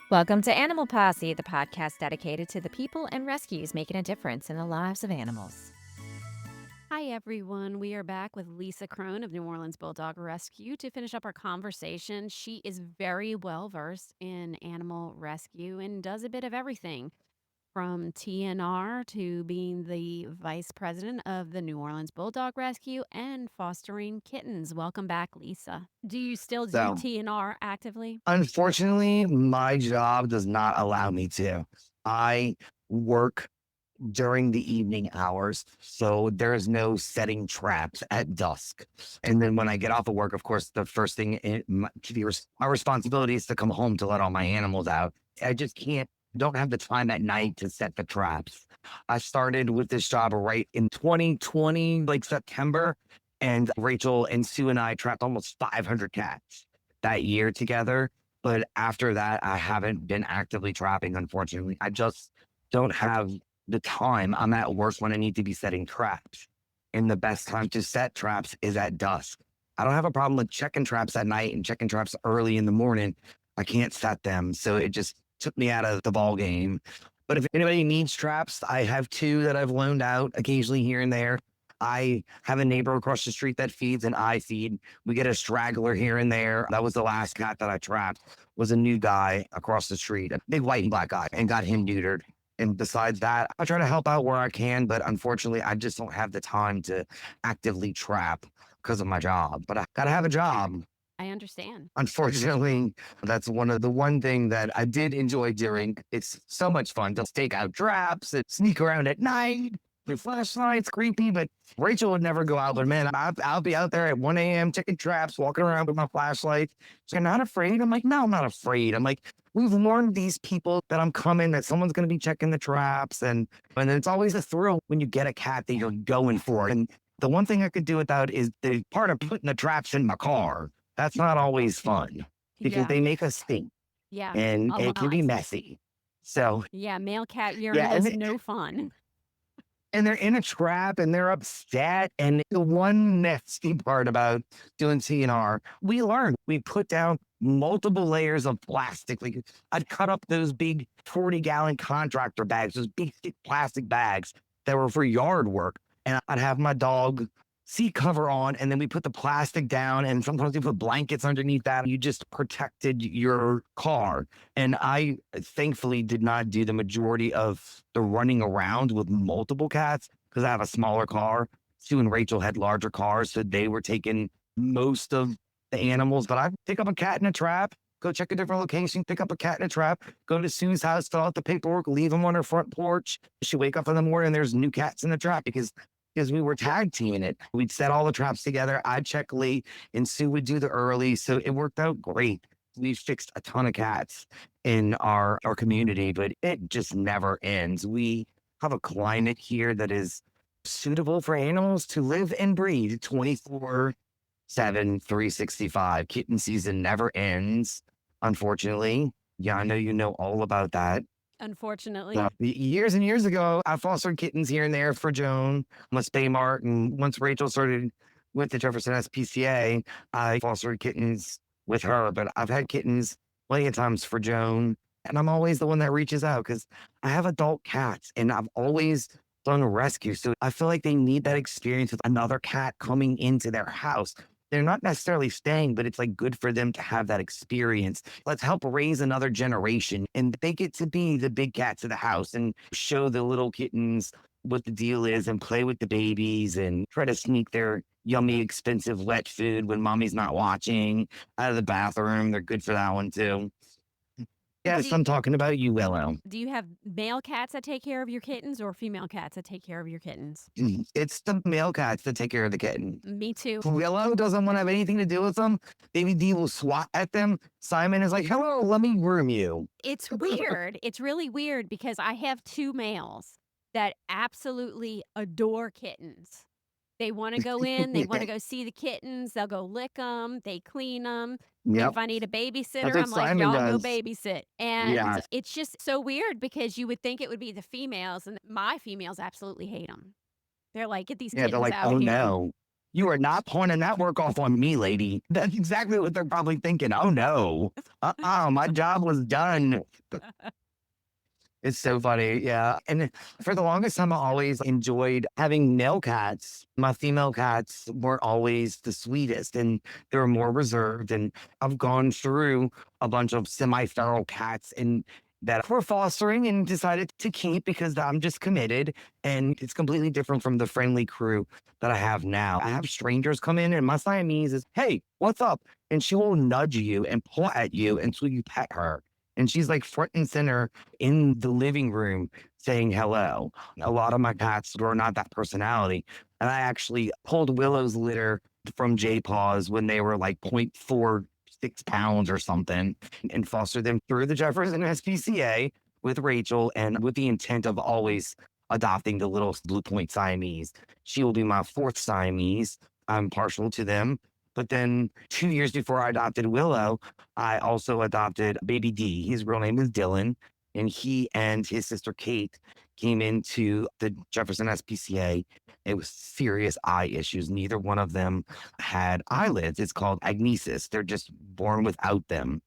Welcome to Animal Posse, the podcast dedicated to the people and rescues making a difference in the lives of animals. Hi, everyone. We are back with Lisa Krohn of New Orleans Bulldog Rescue to finish up our conversation. She is very well versed in animal rescue and does a bit of everything from TNR to being the vice president of the New Orleans Bulldog Rescue and fostering kittens. Welcome back, Lisa. Do you still do So, TNR actively? unfortunately, my job does not allow me to. I work during the evening hours, so there is no setting traps at dusk. And then when I get off of work, of course, the first thing my responsibility is to come home to let all my animals out. I just don't have the time at night to set the traps. I started with this job right in 2020, like September, and Rachel and Sue and I trapped almost 500 cats that year together. But after that, I haven't been actively trapping, unfortunately. I just don't have the time. I'm at work when I need to be setting traps. And the best time to set traps is at dusk. I don't have a problem with checking traps at night and checking traps early in the morning. I can't set them. So it just took me out of the ball game. But if anybody needs traps, I have two that I've loaned out occasionally here and there. I have a neighbor across the street that feeds and I feed. We get a straggler here and there. That was the last cat that I trapped, was a new guy across the street, a big white and black guy, and got him neutered. And besides that, I try to help out where I can, but unfortunately, I just don't have the time to actively trap because of my job. But I gotta have a job. I understand. Unfortunately, that's one thing that I did enjoy doing. It's so much fun to stake out traps and sneak around at night. The flashlight's creepy, but Rachel would never go out. But man, I'll be out there at 1 a.m. checking traps, walking around with my flashlight. She's like, not afraid? I'm like, no, I'm not afraid. I'm like, we've warned these people that I'm coming, that someone's going to be checking the traps. And it's always a thrill when you get a cat that you're going for. And the one thing I could do without is the part of putting the traps in my car. That's not always fun because Yeah. they make us stink Yeah. and A it can be lot. messy. So Yeah. Male cat urine yeah, is no fun. and they're in a trap and they're upset. And the one nasty part about doing CNR, we learned we put down multiple layers of plastic. Like I'd cut up those big 40-gallon contractor bags, those big thick plastic bags that were for yard work. And I'd have my dog seat cover on, and then we put the plastic down, and sometimes we put blankets underneath that. You just protected your car. And I thankfully did not do the majority of the running around with multiple cats because I have a smaller car. Sue and Rachel had larger cars, so they were taking most of the animals. But I pick up a cat in a trap, go check a different location, pick up a cat in a trap, go to Sue's house, fill out the paperwork, leave them on her front porch. She wake up in the morning and there's new cats in the trap because we were tag teaming it. We'd set all the traps together. I'd check late and Sue would do the early. So it worked out great. We fixed a ton of cats in our community, but it just never ends. We have a climate here that is suitable for animals to live and breed 24/7, 365. Kitten season never ends, unfortunately. Yeah, I know you know all about that. Unfortunately. Years and years ago, I fostered kittens here and there for Joan, Miss Baymart, and once Rachel started with the Jefferson SPCA, I fostered kittens with her. But I've had kittens plenty of times for Joan, and I'm always the one that reaches out because I have adult cats, and I've always done a rescue. So I feel like they need that experience with another cat coming into their house. They're not necessarily staying, but it's like good for them to have that experience. Let's help raise another generation. And they get to be the big cats of the house and show the little kittens what the deal is and play with the babies and try to sneak their yummy, expensive wet food when mommy's not watching out of the bathroom. They're good for that one too. Yes, Do, I'm talking about you, Willow. do you have male cats that take care of your kittens or female cats that take care of your kittens? It's the male cats that take care of the kitten. Me too. Willow doesn't want to have anything to do with them. Baby D will swat at them. Simon is like, hello, let me groom you. It's weird. It's really weird because I have two males that absolutely adore kittens. They want to go in, they want to go see the kittens, they'll go lick them, they clean them. Yep. If I need a That's babysitter, what I'm like, Simon y'all go does. babysit. And Yeah. it's just so weird because you would think it would be the females, and my females absolutely hate them. They're like, get these Yeah. They're kittens like, out oh of here. no. You are not pointing that work off on me, lady. That's exactly what they're probably thinking. Oh no. My job was done. It's so funny, yeah, and for the longest time, I always enjoyed having male cats. My female cats weren't always the sweetest, and they were more reserved, and I've gone through a bunch of semi-feral cats and that we're fostering and decided to keep because I'm just committed, and it's completely different from the friendly crew that I have now. I have strangers come in, and my Siamese is, "Hey, what's up?" And she will nudge you and pull at you until you pet her, and she's, like, front and center in the living room saying hello. A lot of my cats were not that personality. And I actually pulled Willow's litter from J Paws when they were like 0.46 pounds or something and fostered them through the Jefferson SPCA with Rachel and with the intent of always adopting the little Blue Point Siamese. She will be my fourth Siamese. I'm partial to them. But then 2 years before I adopted Willow, I also adopted baby D. His real name is Dylan, and he and his sister Kate came into the Jefferson SPCA. It was serious eye issues. Neither one of them had eyelids. It's called agnesis. They're just born without them.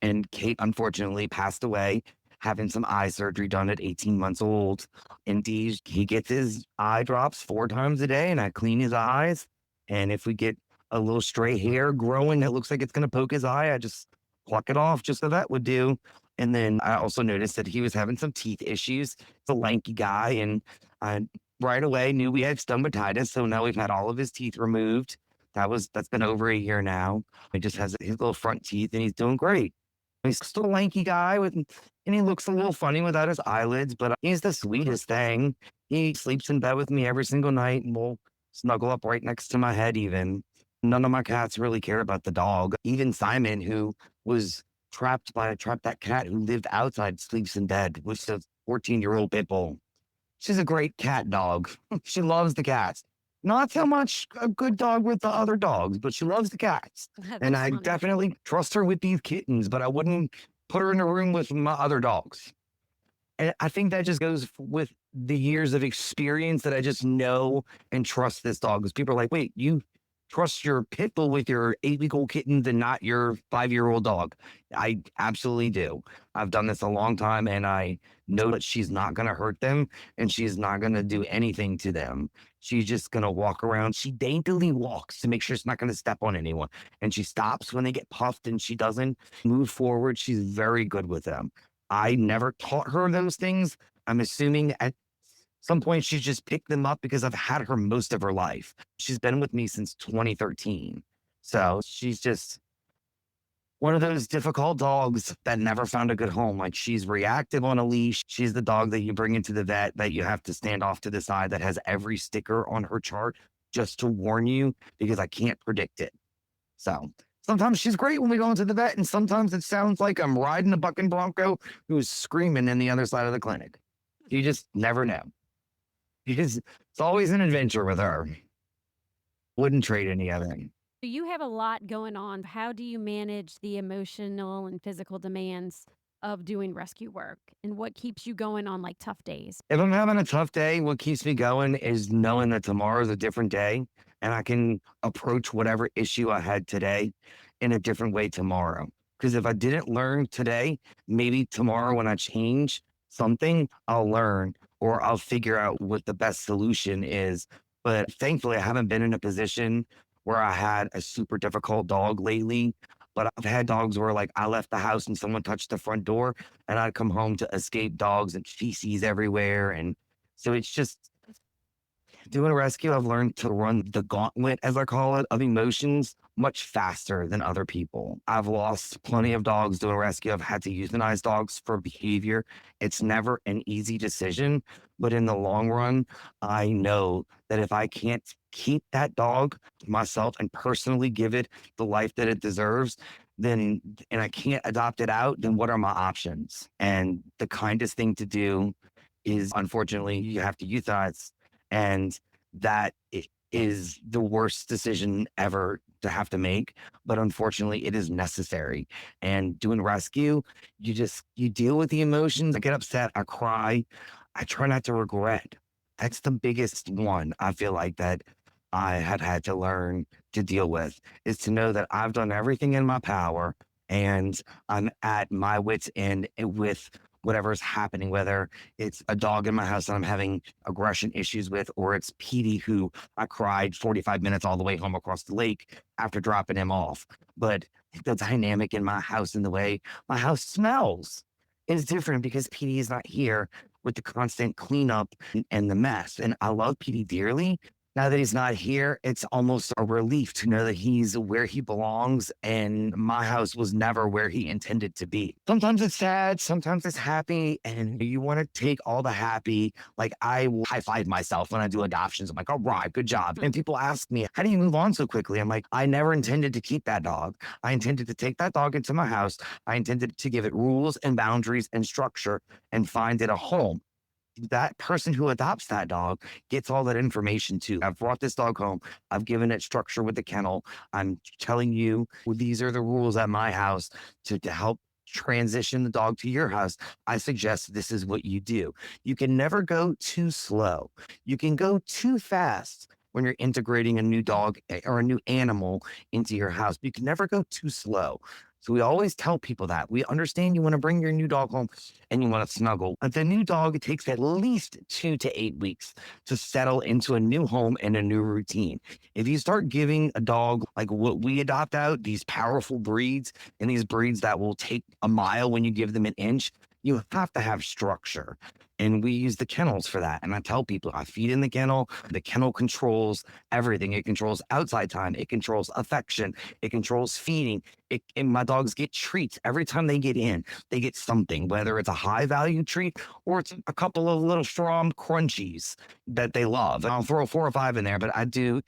And Kate unfortunately passed away, having some eye surgery done at 18 months old. Indeed, he gets his eye drops 4 times a day, and I clean his eyes. And if we get a little stray hair growing that looks like it's going to poke his eye, I just pluck it off just so that would do. And then I also noticed that he was having some teeth issues. It's a lanky guy, and I right away knew we had stomatitis. So now we've had all of his teeth removed. That's been over a year now. He just has his little front teeth, and he's doing great. He's still a lanky guy and he looks a little funny without his eyelids, but he's the sweetest thing. He sleeps in bed with me every single night and will snuggle up right next to my head even. None of my cats really care about the dog. Even Simon, who was trapped that cat who lived outside, sleeps in bed with the 14-year-old pit bull. She's a great cat dog. She loves the cats. Not so much a good dog with the other dogs, but she loves the cats. And That's I funny. definitely trust her with these kittens, but I wouldn't put her in a room with my other dogs. And I think that just goes with the years of experience that I just know and trust this dog. Because people are like, wait, you trust your pit bull with your 8-week-old kittens and not your 5-year-old dog. I absolutely do. I've done this a long time and I know that she's not going to hurt them and she's not going to do anything to them. She's just going to walk around. She daintily walks to make sure it's not going to step on anyone. And she stops when they get puffed and she doesn't move forward. She's very good with them. I never taught her those things. I'm assuming at some point she just picked them up because I've had her most of her life. She's been with me since 2013. So she's just one of those difficult dogs that never found a good home. Like she's reactive on a leash. She's the dog that you bring into the vet that you have to stand off to the side that has every sticker on her chart just to warn you because I can't predict it. So sometimes she's great when we go into the vet, and sometimes it sounds like I'm riding a bucking bronco who's screaming in the other side of the clinic. You just never know. Because it's always an adventure with her. Wouldn't trade any of it. So you have a lot going on. How do you manage the emotional and physical demands of doing rescue work? And what keeps you going on like tough days? If I'm having a tough day, what keeps me going is knowing that tomorrow's a different day and I can approach whatever issue I had today in a different way tomorrow. Because if I didn't learn today, maybe tomorrow when I change something, I'll learn or I'll figure out what the best solution is. But thankfully, I haven't been in a position where I had a super difficult dog lately. But I've had dogs where, like, I left the house and someone touched the front door and I'd come home to escape dogs and feces everywhere. And so it's just doing a rescue. I've learned to run the gauntlet, as I call it, of emotions much faster than other people. I've lost plenty of dogs doing rescue. I've had to euthanize dogs for behavior. It's never an easy decision, but in the long run, I know that if I can't keep that dog myself and personally give it the life that it deserves, then and I can't adopt it out, then what are my options? And the kindest thing to do is unfortunately you have to euthanize, and is the worst decision ever to have to make, but unfortunately it is necessary. And doing rescue, you deal with the emotions. I get upset, I cry, I try not to regret. That's the biggest one. I feel like that I had to learn to deal with is to know that I've done everything in my power and I'm at my wits' end with whatever's happening, whether it's a dog in my house that I'm having aggression issues with, or it's Petey who I cried 45 minutes all the way home across the lake after dropping him off. But the dynamic in my house and the way my house smells is different because Petey is not here with the constant cleanup and the mess. And I love Petey dearly. Now that he's not here, it's almost a relief to know that he's where he belongs and my house was never where he intended to be. Sometimes it's sad, sometimes it's happy, and you want to take all the happy. Like I will high five myself when I do adoptions. I'm like, all right, good job. And people ask me, how do you move on so quickly? I'm like, I never intended to keep that dog. I intended to take that dog into my house. I intended to give it rules and boundaries and structure and find it a home. That person who adopts that dog gets all that information too. I've brought this dog home. I've given it structure with the kennel. I'm telling you, well, these are the rules at my house to help transition the dog to your house. I suggest this is what you do. You can never go too slow. You can go too fast when you're integrating a new dog or a new animal into your house. But you can never go too slow. So we always tell people that we understand you want to bring your new dog home and you want to snuggle. But the new dog, it takes at least 2 to 8 weeks to settle into a new home and a new routine. If you start giving a dog like what we adopt out, these powerful breeds and these breeds that will take a mile when you give them an inch, you have to have structure. And we use the kennels for that. And I tell people I feed in the kennel. The kennel controls everything. It controls outside time. It controls affection. It controls feeding. And my dogs get treats every time they get in. They get something, whether it's a high value treat or it's a couple of little straw crunchies that they love. And I'll throw 4 or 5 in there, but I do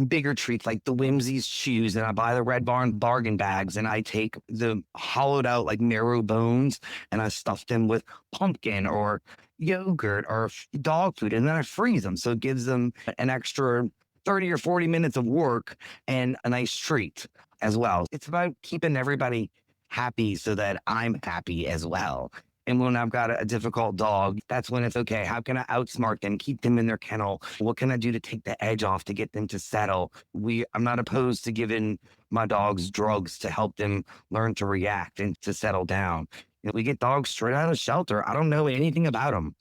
bigger treats like the Whimsy's chews, and I buy the Red Barn bargain bags, and I take the hollowed out like marrow bones, and I stuff them with pumpkin or yogurt or dog food, and then I freeze them, so it gives them an extra 30 or 40 minutes of work and a nice treat as well. It's about keeping everybody happy so that I'm happy as well. And when I've got a difficult dog, that's when it's okay. How can I outsmart them, keep them in their kennel? What can I do to take the edge off to get them to settle? I'm not opposed to giving my dogs drugs to help them learn to react and to settle down. We get dogs straight out of shelter. I don't know anything about them.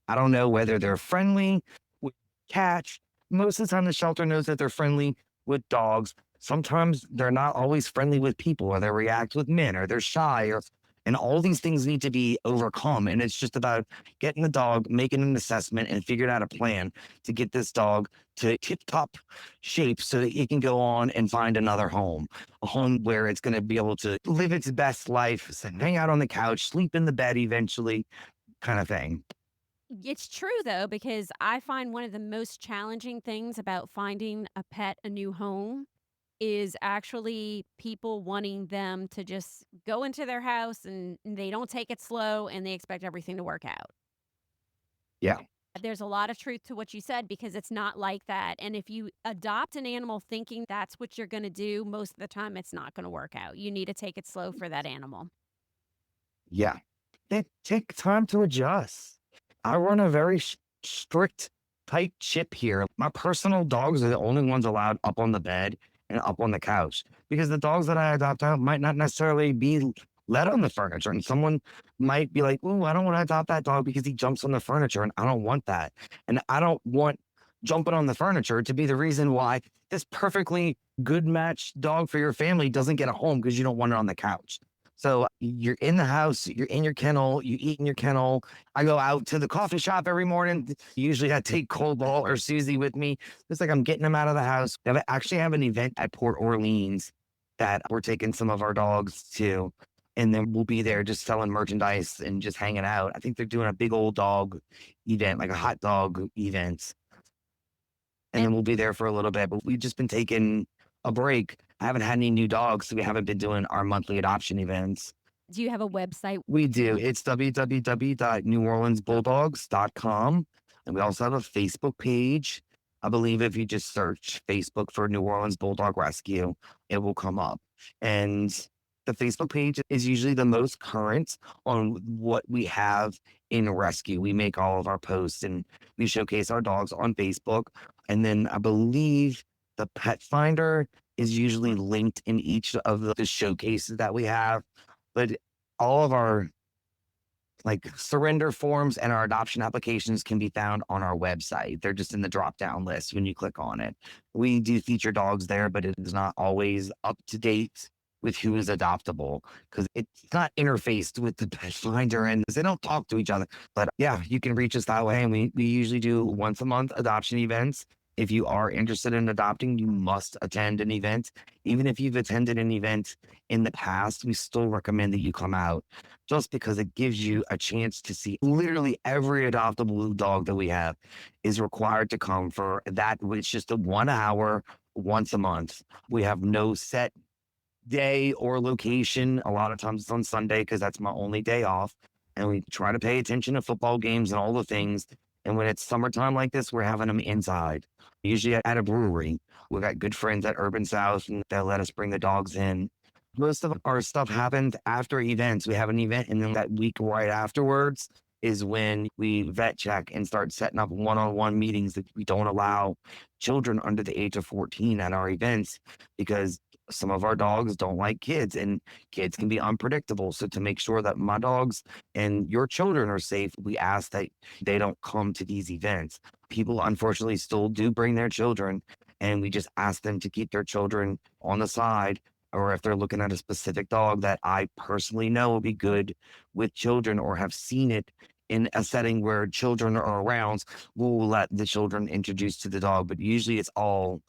I don't know whether they're friendly with cats. Most of the time, the shelter knows that they're friendly with dogs. Sometimes they're not always friendly with people, or they react with men, or they're shy, or and all these things need to be overcome. And it's just about getting the dog, making an assessment, and figuring out a plan to get this dog to tip top shape so that it can go on and find another home, a home where it's going to be able to live its best life, hang out on the couch, sleep in the bed eventually, kind of thing. It's true though, because I find one of the most challenging things about finding a pet a new home is actually people wanting them to just go into their house and they don't take it slow and they expect everything to work out. Yeah. There's a lot of truth to what you said because it's not like that. And if you adopt an animal thinking that's what you're going to do, most of the time it's not going to work out. You need to take it slow for that animal. Yeah. They take time to adjust. I run a very strict, tight ship here. My personal dogs are the only ones allowed up on the bed and up on the couch because the dogs that I adopt out might not necessarily be let on the furniture. And someone might be like, "Ooh, I don't want to adopt that dog because he jumps on the furniture." And I don't want that. And I don't want jumping on the furniture to be the reason why this perfectly good match dog for your family doesn't get a home because you don't want it on the couch. So you're in the house, you're in your kennel, you eat in your kennel. I go out to the coffee shop every morning. Usually I take Cobalt or Susie with me. It's like I'm getting them out of the house. I actually have an event at Port Orleans that we're taking some of our dogs to. And then we'll be there just selling merchandise and just hanging out. I think they're doing a big old dog event, like a hot dog event. And And then we'll be there for a little bit. But we've just been taking a break. I haven't had any new dogs, so we haven't been doing our monthly adoption events. do you have a website? We do. It's www.neworleansbulldogs.com. And we also have a Facebook page. I believe if you just search Facebook for New Orleans Bulldog Rescue, it will come up. And The Facebook page is usually the most current on what we have in rescue. We make all of our posts and we showcase our dogs on Facebook. And then I believe the pet finder is usually linked in each of the showcases that we have. But all of our like surrender forms and our adoption applications can be found on our website. They're just in the drop down list when you click on it. We do feature dogs there, but it is not always up to date with who is adoptable because it's not interfaced with the pet finder and they don't talk to each other. But yeah, you can reach us that way. And we usually do once a month adoption events. If you are interested in adopting, you must attend an event. Even if you've attended an event in the past, we still recommend that you come out just because it gives you a chance to see literally every adoptable dog that we have is required to come for that, which is the 1 hour once a month. We have no set day or location. A lot of times it's on Sunday because that's my only day off. And we try to pay attention to football games and all the things. And when it's summertime like this, we're having them inside, usually at a brewery. We've got good friends at Urban South and they'll let us bring the dogs in. Most of our stuff happens after events. We have an event, and then that week right afterwards is when we vet check and start setting up one-on-one meetings that we don't allow children under the age of 14 at our events because some of our dogs don't like kids and kids can be unpredictable. So to make sure that my dogs and your children are safe, we ask that they don't come to these events. People unfortunately still do bring their children, and we just ask them to keep their children on the side, or if they're looking at a specific dog that I personally know will be good with children or have seen it in a setting where children are around, we'll let the children introduce to the dog. But usually it's all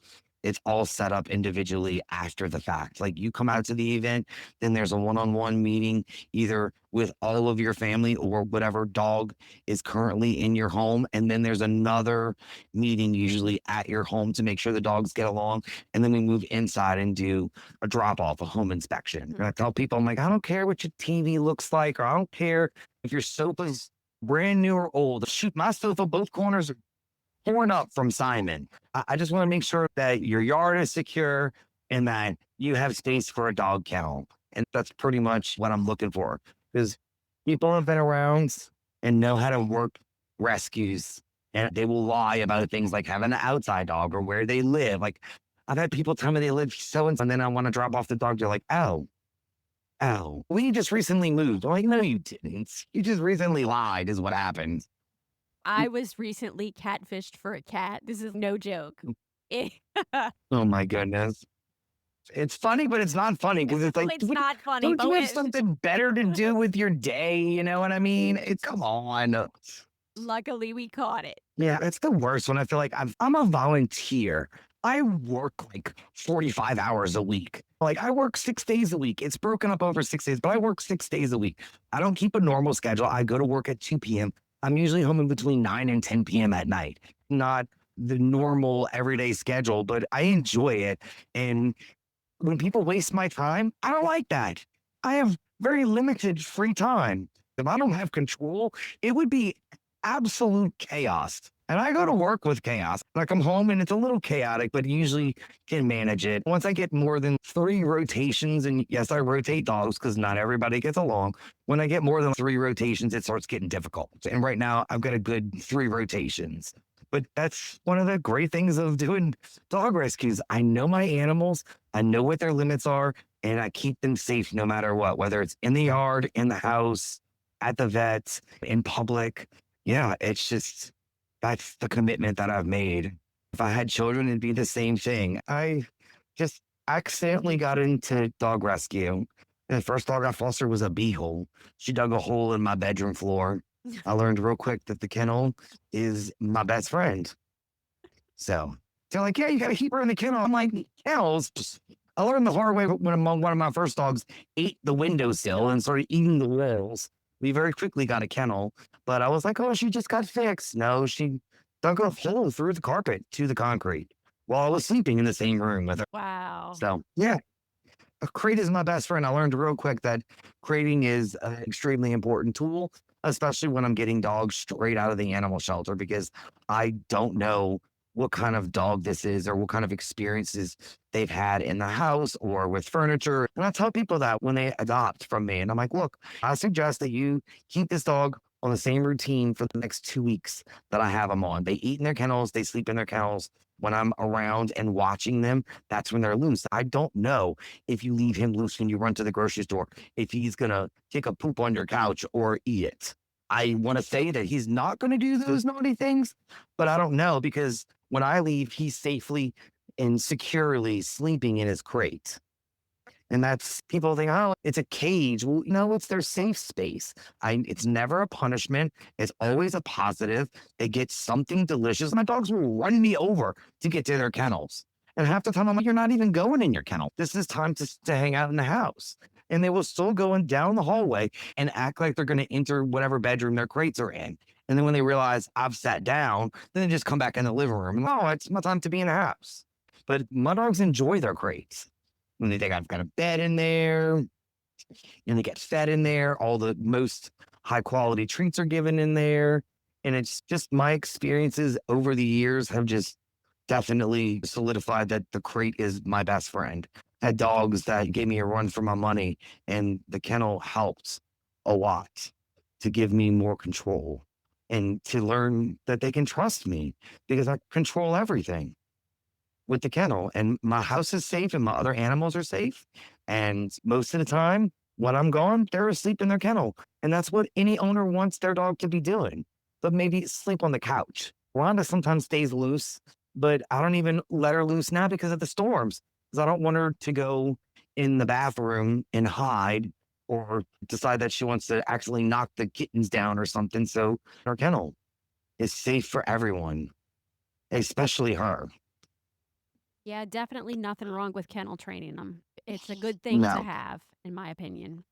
set up individually after the fact. Like you come out to the event, then there's a one-on-one meeting either with all of your family or whatever dog is currently in your home. And then there's another meeting usually at your home to make sure the dogs get along. And then we move inside and do a drop off, a home inspection. And I tell people, I'm like, I don't care what your TV looks like, or I don't care if your sofa's brand new or old. Shoot, my sofa, both corners are torn up from Simon. I just want to make sure that your yard is secure and that you have space for a dog kennel. And that's pretty much what I'm looking for because people have been around and know how to work rescues and they will lie about things like having an outside dog or where they live. Like I've had people tell me they live so and then I want to drop off the dog. They're like, oh, we just recently moved. I'm like, no, you didn't. You just recently lied, is what happened. I was recently catfished for a cat. This is no joke. Eh, Oh my goodness. It's funny, but it's not funny because it's like, it's not funny, don't but you have something better to do with your day? You know what I mean? It's come on. luckily we caught it. Yeah, it's the worst when I feel like I'm a volunteer. I work like 45 hours a week. Like I work 6 days a week. It's broken up over 6 days, but I work 6 days a week. I don't keep a normal schedule. I go to work at 2 p.m. I'm usually home in between 9 and 10 p.m. at night. Not the normal everyday schedule, but I enjoy it. And when people waste my time, I don't like that. I have very limited free time. If I don't have control, it would be absolute chaos. And I go to work with chaos. I come home and it's a little chaotic, but usually can manage it. Once I get more than 3 rotations, and yes, I rotate dogs because not everybody gets along. When I get more than 3 rotations, it starts getting difficult. And right now, I've got a good 3 rotations. But that's one of the great things of doing dog rescues. I know my animals, I know what their limits are, and I keep them safe no matter what, whether it's in the yard, in the house, at the vet, in public. Yeah, it's just that's the commitment that I've made. If I had children, it'd be the same thing. I just accidentally got into dog rescue. And the first dog I fostered was a beehole. She dug a hole in my bedroom floor. I learned real quick that the kennel is my best friend. So they're like, yeah, you got to keep her in the kennel. I'm like, kennels? I learned the hard way when one of my first dogs ate the windowsill and started eating the walls. We very quickly got a kennel, but I was like, oh, she just got fixed. No, she dug a hole through the carpet to the concrete while I was sleeping in the same room with her. Wow. So, yeah, a crate is my best friend. I learned real quick that crating is an extremely important tool, especially when I'm getting dogs straight out of the animal shelter because I don't know what kind of dog this is or what kind of experiences they've had in the house or with furniture. And I tell people that when they adopt from me. And I'm like, look, I suggest that you keep this dog on the same routine for the next 2 weeks that I have them on. They eat in their kennels, they sleep in their kennels. When I'm around and watching them, that's when they're loose. I don't know if you leave him loose when you run to the grocery store, if he's going to take a poop on your couch or eat it. I want to say that he's not going to do those naughty things, but I don't know because when I leave, he's safely and securely sleeping in his crate. And that's people think, oh, it's a cage. Well, no, it's their safe space. It's never a punishment. It's always a positive. They get something delicious. My dogs will run me over to get to their kennels. And half the time I'm like, you're not even going in your kennel. This is time to hang out in the house. And they will still go in down the hallway and act like they're going to enter whatever bedroom their crates are in. And then when they realize I've sat down, then they just come back in the living room. And, oh, it's my time to be in the house. But my dogs enjoy their crates when they think I've got a bed in there and they get fed in there. All the most high quality treats are given in there. And it's just my experiences over the years have just definitely solidified that the crate is my best friend. Had dogs that gave me a run for my money, and the kennel helped a lot to give me more control and to learn that they can trust me because I control everything with the kennel, and my house is safe and my other animals are safe. And most of the time when I'm gone, they're asleep in their kennel. And that's what any owner wants their dog to be doing. But maybe sleep on the couch. Rhonda sometimes stays loose, but I don't even let her loose now because of the storms. Because I don't want her to go in the bathroom and hide or decide that she wants to actually knock the kittens down or something. So our kennel is safe for everyone, especially her. Yeah, definitely nothing wrong with kennel training them. It's a good thing to No. have, in my opinion.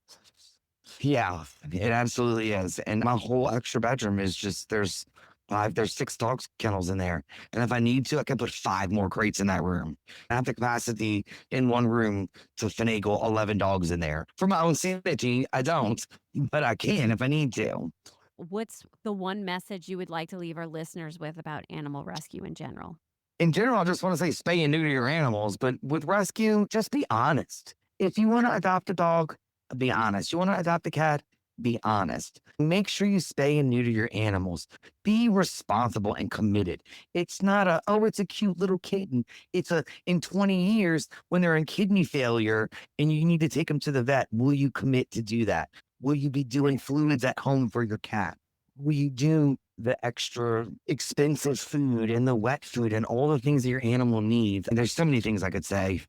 Yeah, it absolutely is. And my whole extra bedroom is just there's 6 dog kennels in there. And if I need to, I can put 5 more crates in that room. I have the capacity in one room to finagle 11 dogs in there. For my own sanity, I don't, but I can if I need to. What's the one message you would like to leave our listeners with about animal rescue in general? In general, I just want to say spay and neuter your animals, but with rescue, just be honest. If you want to adopt a dog, be honest. You want to adopt a cat, be honest. Make sure you spay and neuter your animals. Be responsible and committed. It's not oh, it's a cute little kitten. It's in 20 years when they're in kidney failure and you need to take them to the vet, will you commit to do that? Will you be doing fluids at home for your cat? Will you do the extra expensive food and the wet food and all the things that your animal needs? And there's so many things I could say.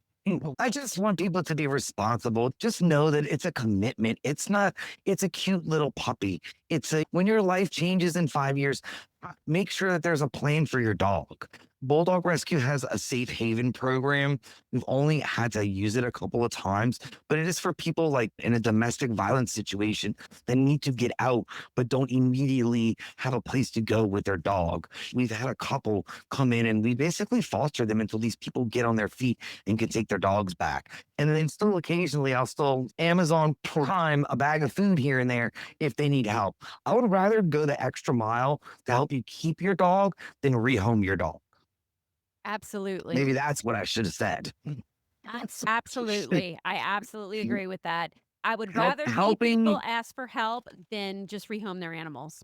I just want people to be responsible. Just know that it's a commitment. It's not, it's a cute little puppy. When your life changes in 5 years, make sure that there's a plan for your dog. Bulldog Rescue has a safe haven program. We've only had to use it a couple of times, but it is for people like in a domestic violence situation that need to get out, but don't immediately have a place to go with their dog. We've had a couple come in and we basically foster them until these people get on their feet and can take their dogs back. And then still occasionally I'll still Amazon Prime a bag of food here and there if they need help. I would rather go the extra mile to help you keep your dog than rehome your dog. Absolutely. Maybe that's what I should have said. Absolutely. I absolutely agree with that. I would rather see people Helping, ask for help than just rehome their animals.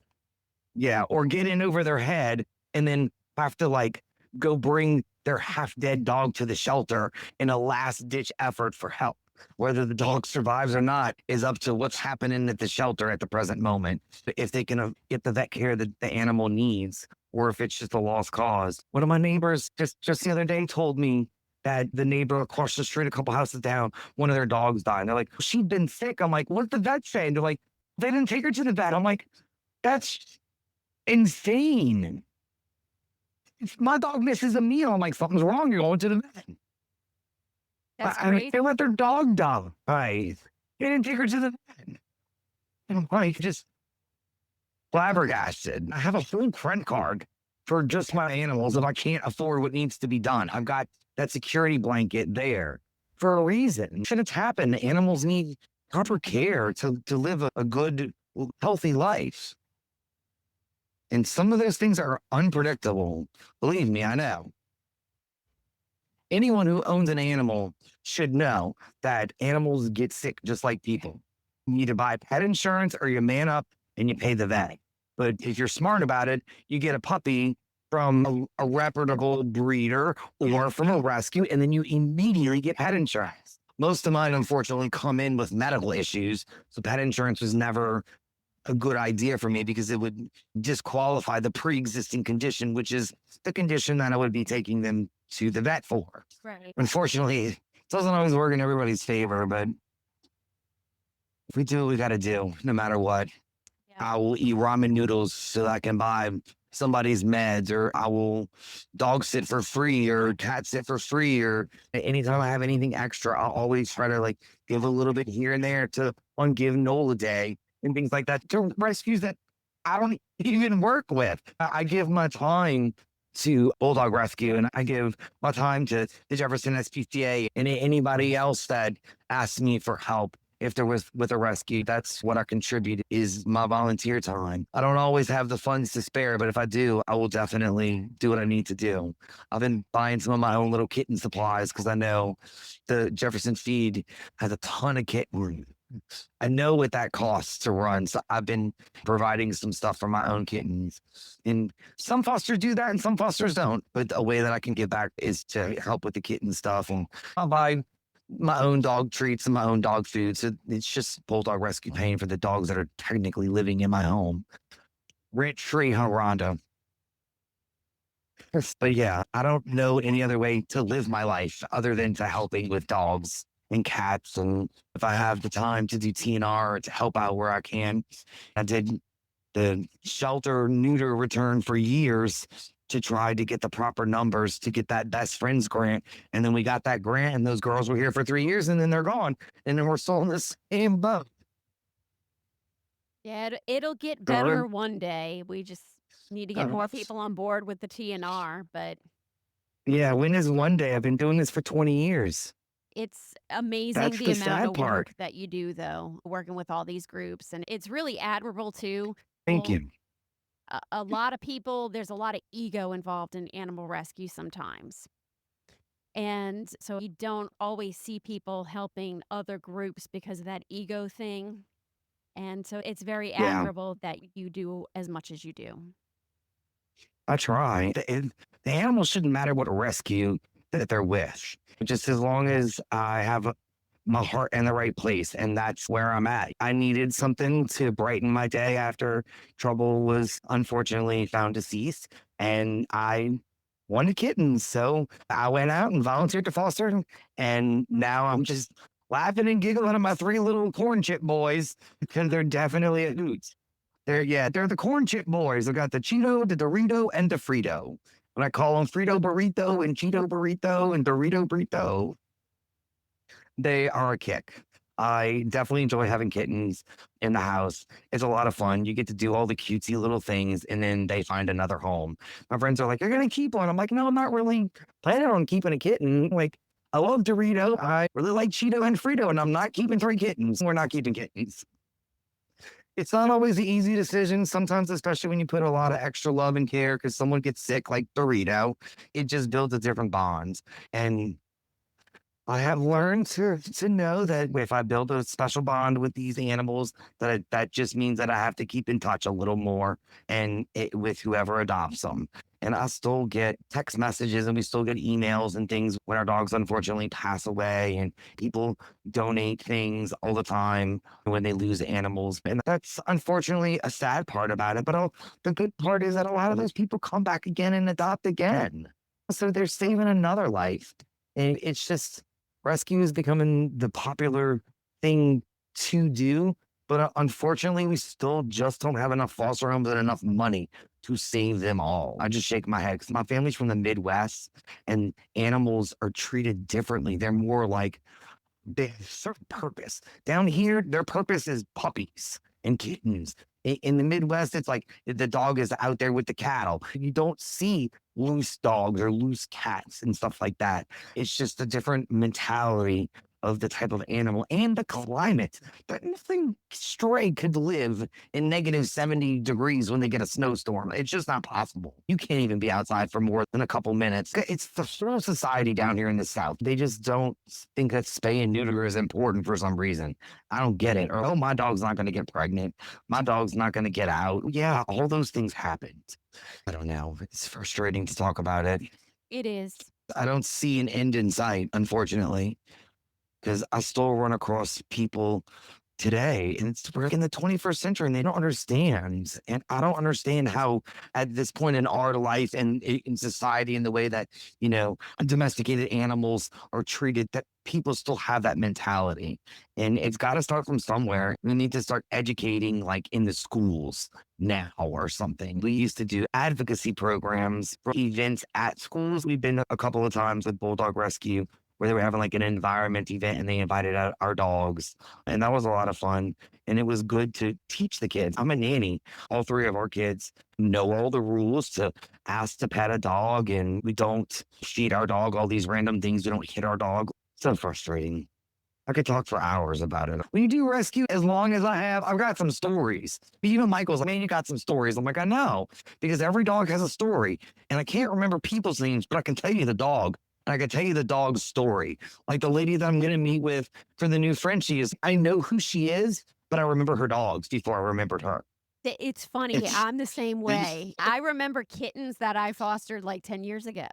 yeah, or get in over their head and then have to like go bring their half dead dog to the shelter in a last ditch effort for help. Whether the dog survives or not is up to what's happening at the shelter at the present moment. If they can get the vet care that the animal needs, or if it's just a lost cause. One of my neighbors just the other day told me that the neighbor across the street, a couple houses down, one of their dogs died. And they're like, she'd been sick. I'm like, what's the vet say? And they're like, they didn't take her to the vet. I'm like, that's insane. If my dog misses a meal, I'm like, something's wrong. You're going to the vet. That's I mean, great. they let their dog die. Right. They didn't take her to the vet. And I'm like, just flabbergasted. I have a full credit card for just my animals if I can't afford what needs to be done. I've got that security blanket there for a reason. Should it's happened, animals need proper care to live a good, healthy life. And some of those things are unpredictable. Believe me, I know. Anyone who owns an animal should know that animals get sick just like people. You either buy pet insurance or you man up and you pay the vet. But if you're smart about it, you get a puppy from a reputable breeder or from a rescue, and then you immediately get pet insurance. Most of mine, unfortunately, come in with medical issues. So pet insurance was never a good idea for me because it would disqualify the pre-existing condition, which is the condition that I would be taking them to the vet for. Right. Unfortunately, it doesn't always work in everybody's favor, but if we do what we got to do, no matter what. Yeah. I will eat ramen noodles so that I can buy somebody's meds, or I will dog sit for free or cat sit for free. Or anytime I have anything extra, I'll always try to like give a little bit here and there to on give Noel a day and things like that to rescues that I don't even work with. I give my time to Bulldog Rescue, and I give my time to the Jefferson SPCA and anybody else that asks me for help. If there was with a rescue, that's what I contribute is my volunteer time. I don't always have the funds to spare, but if I do, I will definitely do what I need to do. I've been buying some of my own little kitten supplies because I know the Jefferson Feed has a ton of kittens. I know what that costs to run. So I've been providing some stuff for my own kittens. And some fosters do that and some fosters don't. But a way that I can give back is to help with the kitten stuff. And I'll buy my own dog treats and my own dog food. So it's just Bulldog Rescue paying for the dogs that are technically living in my home. Rent free, huh, Rhonda? But yeah, I don't know any other way to live my life other than to helping with dogs and cats. And if I have the time to do TNR to help out where I can, I did the shelter neuter return for years to try to get the proper numbers to get that best friends grant. And then we got that grant, and those girls were here for 3 years, and then they're gone. And then we're still in the same boat. Yeah, it'll get Or, better one day. We just need to get uh, more people on board with the TNR, but yeah, when is one day? I've been doing this for 20 years. it's amazing That's the the amount sad of part. work that you do, though, working with all these groups, and it's really admirable too. Thank Well, you. a lot of people, there's a lot of ego involved in animal rescue sometimes. And so you don't always see people helping other groups because of that ego thing. And so it's very Yeah, admirable that you do as much as you do. I try. The animals shouldn't matter what rescue that they're with, just as long as I have my heart in the right place. And that's where I'm at. I needed something to brighten my day after Trouble was unfortunately found deceased. And I wanted kittens. So I went out and volunteered to foster them. And now I'm just laughing and giggling at my three little corn chip boys because they're definitely a hoot. They're the corn chip boys. They got the Cheeto, the Dorito, and the Frito. And I call them Frito Burrito and Cheeto Burrito and Dorito Burrito. They are a kick. I definitely enjoy having kittens in the house. It's a lot of fun. You get to do all the cutesy little things, and then they find another home. My friends are like, "You're gonna keep one." I'm like, "No, I'm not really planning on keeping a kitten." Like, I love Dorito. I really like Cheeto and Frito, and I'm not keeping three kittens. We're not keeping kittens. It's not always the easy decision. Sometimes, especially when you put a lot of extra love and care, because someone gets sick, like Dorito, it just builds a different bond. And I have learned to know that if I build a special bond with these animals, that just means that I have to keep in touch a little more and with whoever adopts them. And I still get text messages and we still get emails and things when our dogs unfortunately pass away, and people donate things all the time when they lose animals. And that's unfortunately a sad part about it. But the good part is that a lot of those people come back again and adopt again. So they're saving another life. And it's just rescue is becoming the popular thing to do. But unfortunately, we still just don't have enough foster homes and enough money to save them all. I just shake my head because my family's from the Midwest, and animals are treated differently. They're more like they serve purpose. Down here, their purpose is puppies and kittens. In the Midwest, it's like the dog is out there with the cattle. You don't see loose dogs or loose cats and stuff like that. It's just a different mentality of the type of animal and the climate. But nothing stray could live in negative 70 degrees when they get a snowstorm. It's just not possible. You can't even be outside for more than a couple minutes. It's the whole society down here in the South. They just don't think that spay and neuter is important for some reason. I don't get it. Or, oh, my dog's not going to get pregnant. My dog's not going to get out. Yeah, all those things happened. I don't know. It's frustrating to talk about it. It is. I don't see an end in sight, unfortunately, because I still run across people today, and we're in the 21st century, and they don't understand. And I don't understand how, at this point in our life and in society, in the way that domesticated animals are treated, that people still have that mentality. And it's got to start from somewhere. We need to start educating, like in the schools now or something. We used to do advocacy programs for events at schools. We've been a couple of times with Bulldog Rescue where they were having like an environment event and they invited out our dogs. And that was a lot of fun. And it was good to teach the kids. I'm a nanny. All three of our kids know all the rules to ask to pet a dog, and we don't feed our dog all these random things. We don't hit our dog. So frustrating. I could talk for hours about it. When you do rescue, as long as I have, I've got some stories. Even Michael's like, man, you got some stories. I'm like, I know, because every dog has a story. And I can't remember people's names, but I can tell you the dog. I can tell you the dog's story. Like the lady that I'm going to meet with for the new Frenchie is, I know who she is, but I remember her dogs before I remembered her. It's funny, It's, I'm the same way. I remember kittens that I fostered, like, 10 years ago.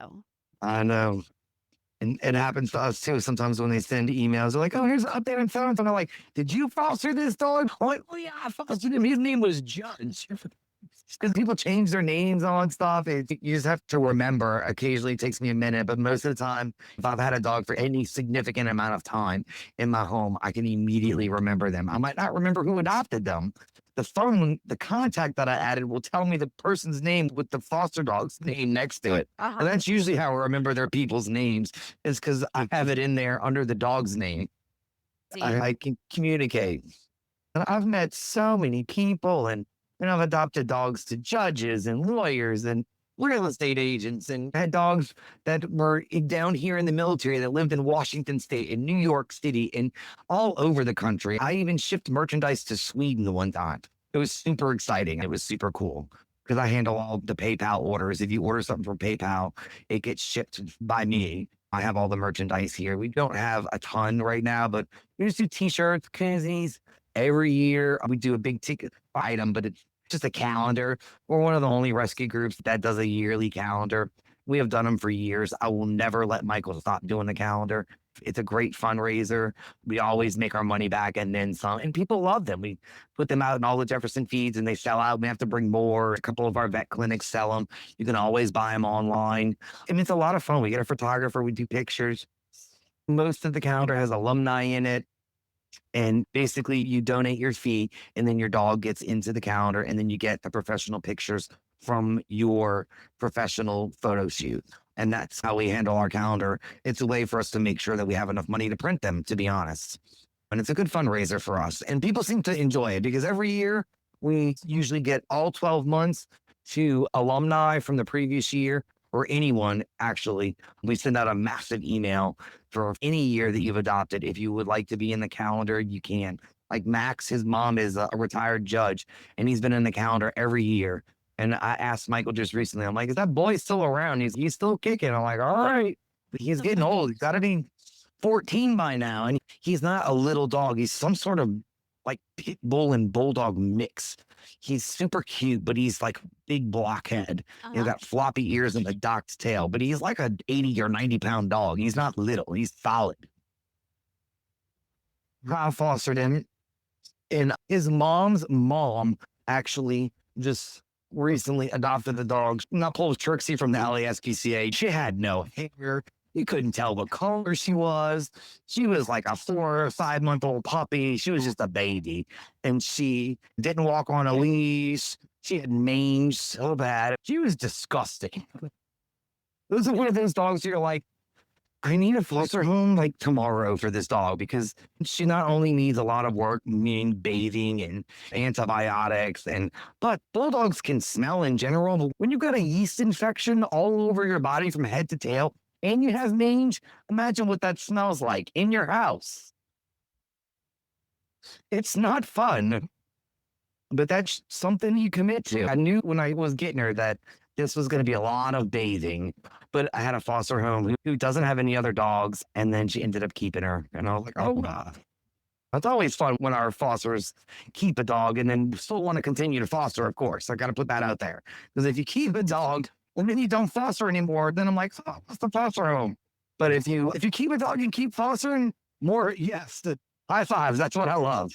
I know. And it happens to us too. Sometimes when they send emails, they're like, oh, here's an update on so and so. I'm like, did you foster this dog? I'm like, oh, yeah, I fostered him. His name was Judge. Because people change their names on stuff. You just have to remember. Occasionally, it takes me a minute, but most of the time, if I've had a dog for any significant amount of time in my home, I can immediately remember them. I might not remember who adopted them. The contact that I added will tell me the person's name with the foster dog's name next to it. Uh-huh. And that's usually how I remember their people's names, is because I have it in there under the dog's name. See, I can communicate. And I've met so many people, and I've adopted dogs to judges and lawyers and real estate agents, and had dogs that were down here in the military that lived in Washington State and New York City and all over the country. I even shipped merchandise to Sweden the one time. It was super exciting. It was super cool because I handle all the PayPal orders. If you order something from PayPal, it gets shipped by me. I have all the merchandise here. We don't have a ton right now, but we just do t-shirts, koozies. Every year we do a big ticket item, but it's just a calendar. We're one of the only rescue groups that does a yearly calendar. We have done them for years. I will never let Michael stop doing the calendar. It's a great fundraiser. We always make our money back and then some. And people love them. We put them out in all the Jefferson feeds and they sell out. We have to bring more. A couple of our vet clinics sell them. You can always buy them online. And it's a lot of fun. We get a photographer. We do pictures. Most of the calendar has alumni in it. And basically, you donate your fee, and then your dog gets into the calendar, and then you get the professional pictures from your professional photo shoot. And that's how we handle our calendar. It's a way for us to make sure that we have enough money to print them, to be honest. And it's a good fundraiser for us. And people seem to enjoy it because every year we usually get all 12 months to alumni from the previous year, or anyone actually. We send out a massive email for any year that you've adopted. If you would like to be in the calendar, you can. Like Max, his mom is a retired judge, and he's been in the calendar every year. And I asked Michael just recently, I'm like, is that boy still around? He's still kicking. I'm like, all right. He's getting old. He's got to be 14 by now. And he's not a little dog. He's some sort of like pit bull and bulldog mix. He's super cute, but he's like big blockhead. He's got floppy ears and a docked tail, but he's like a 80 or 90-pound dog. He's not little. He's solid. I fostered him, and his mom's mom actually just recently adopted the dog. Not pulled Trixie from the LASPCA. She had no hair. You couldn't tell what color she was. She was like a 4 or 5 month old puppy. She was just a baby. And she didn't walk on a leash. She had mange so bad. She was disgusting. This is one of those dogs you're like, I need a foster home like tomorrow for this dog because she not only needs a lot of work, meaning bathing and antibiotics, but bulldogs can smell in general. But when you've got a yeast infection all over your body from head to tail, and you have mange, imagine what that smells like in your house. It's not fun, but that's something you commit to. I knew when I was getting her that this was going to be a lot of bathing, but I had a foster home who doesn't have any other dogs, and then she ended up keeping her, and I was like, oh, God. It's always fun when our fosters keep a dog and then still want to continue to foster, of course. I got to put that out there. Because if you keep a dog and then you don't foster anymore, then I'm like, oh, what's the foster home? But if you keep a dog and keep fostering, more, yes, high fives. That's what I love.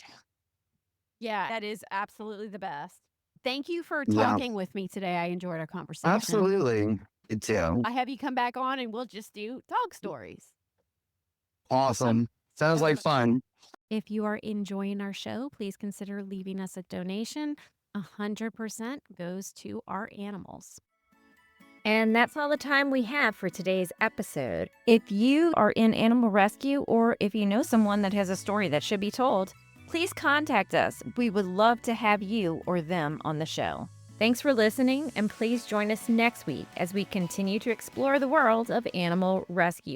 Yeah, that is absolutely the best. Thank you for Yeah, talking with me today. I enjoyed our conversation. absolutely. It too. I have you come back on and we'll just do dog stories. Awesome. Sounds like fun. If you are enjoying our show, please consider leaving us a donation. 100% goes to our animals. And that's all the time we have for today's episode. If you are in animal rescue or if you know someone that has a story that should be told, please contact us. We would love to have you or them on the show. Thanks for listening, and please join us next week as we continue to explore the world of animal rescue.